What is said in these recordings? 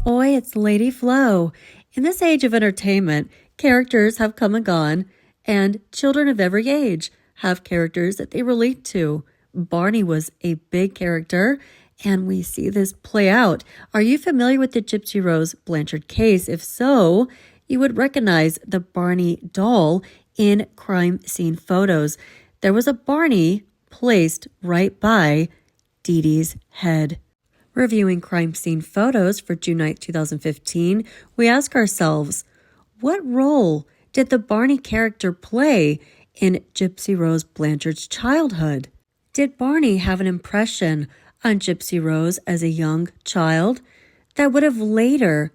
Oi, it's Lady Flo. In this age of entertainment, characters have come and gone, and children of every age have characters that they relate to. Barney was a big character, and we see this play out. Are you familiar with the Gypsy Rose Blanchard case? If so, you would recognize the Barney doll in crime scene photos. There was a Barney placed right by Dee Dee's head. Reviewing crime scene photos for June 9, 2015, we ask ourselves, what role did the Barney character play in Gypsy Rose Blanchard's childhood? Did Barney have an impression on Gypsy Rose as a young child that would have later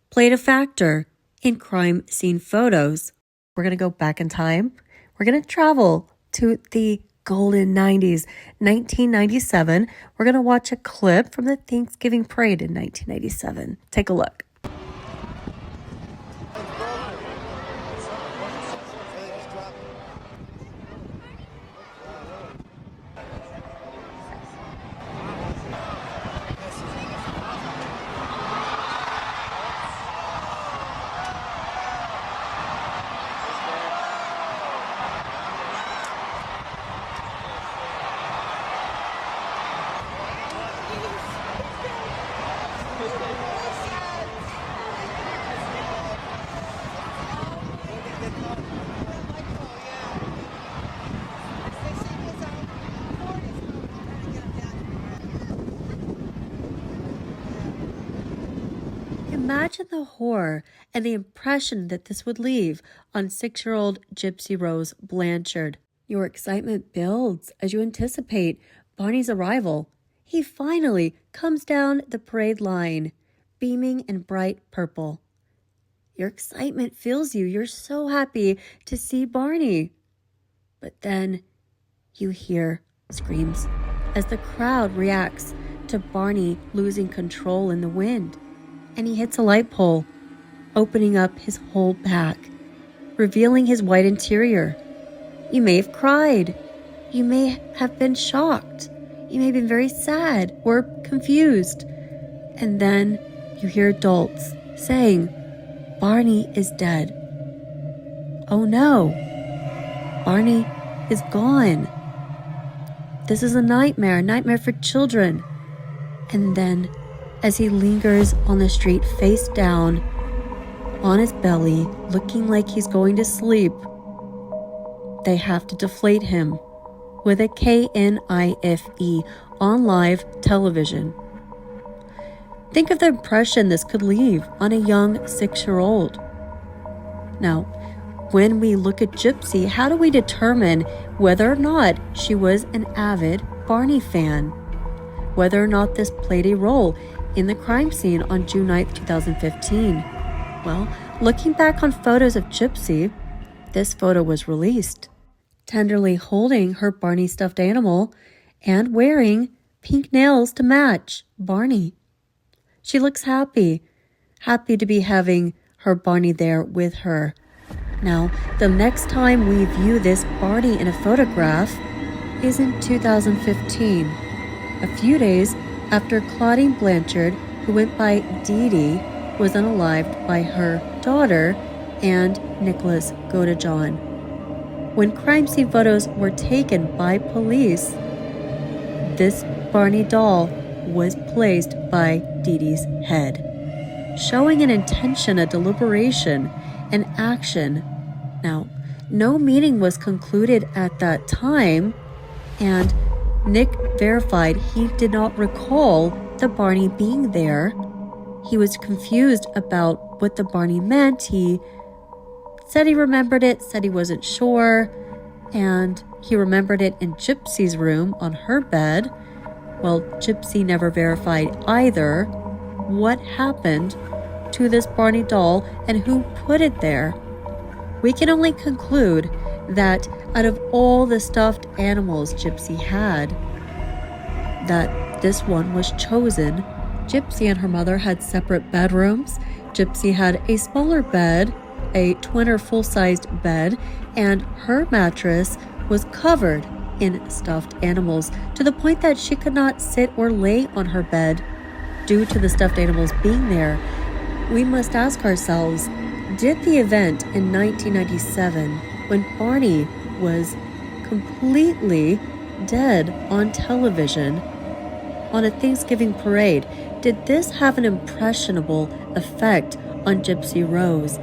played a factor in crime scene photos? We're going to go back in time. We're going to travel to the golden 90s, 1997. We're going to watch a clip from the Thanksgiving parade in 1997. Take a look. Imagine the horror and the impression that this would leave on 6-year-old Gypsy Rose Blanchard. Your excitement builds as you anticipate Barney's arrival. He finally comes down the parade line, beaming in bright purple. Your excitement fills you. You're so happy to see Barney. But then you hear screams as the crowd reacts to Barney losing control in the wind. And he hits a light pole, opening up his whole back, revealing his white interior. You may have cried. You may have been shocked. You may have been very sad or confused. And then you hear adults saying, Barney is dead. Oh no, Barney is gone. This is a nightmare for children. And then as he lingers on the street face down, on his belly, looking like he's going to sleep, they have to deflate him with a KNIFE on live television. Think of the impression this could leave on a young 6-year-old. Now, when we look at Gypsy, how do we determine whether or not she was an avid Barney fan? Whether or not this played a role in the crime scene on June 9th, 2015. Well, looking back on photos of Gypsy, this photo was released, tenderly holding her Barney stuffed animal and wearing pink nails to match Barney. She looks happy to be having her Barney there with her. Now, the next time we view this Barney in a photograph is in 2015, a few days after Claudine Blanchard, who went by Dee Dee, was unalived by her daughter and Nicholas Godejohn. When crime scene photos were taken by police, this Barney doll was placed by Dee Dee's head, showing an intention, a deliberation, an action. Now, no meeting was concluded at that time, and Nick verified he did not recall the Barney being there. He was confused about what the Barney meant. He said he remembered it, said he wasn't sure, and he remembered it in Gypsy's room on her bed. Well, Gypsy never verified either what happened to this Barney doll and who put it there. We can only conclude that out of all the stuffed animals Gypsy had, that this one was chosen. Gypsy and her mother had separate bedrooms. Gypsy had a smaller bed, a twinner full-sized bed, and her mattress was covered in stuffed animals to the point that she could not sit or lay on her bed due to the stuffed animals being there, we must ask ourselves, did the event in 1997, when Barney was completely dead on television on a Thanksgiving parade, did this have an impressionable effect on Gypsy Rose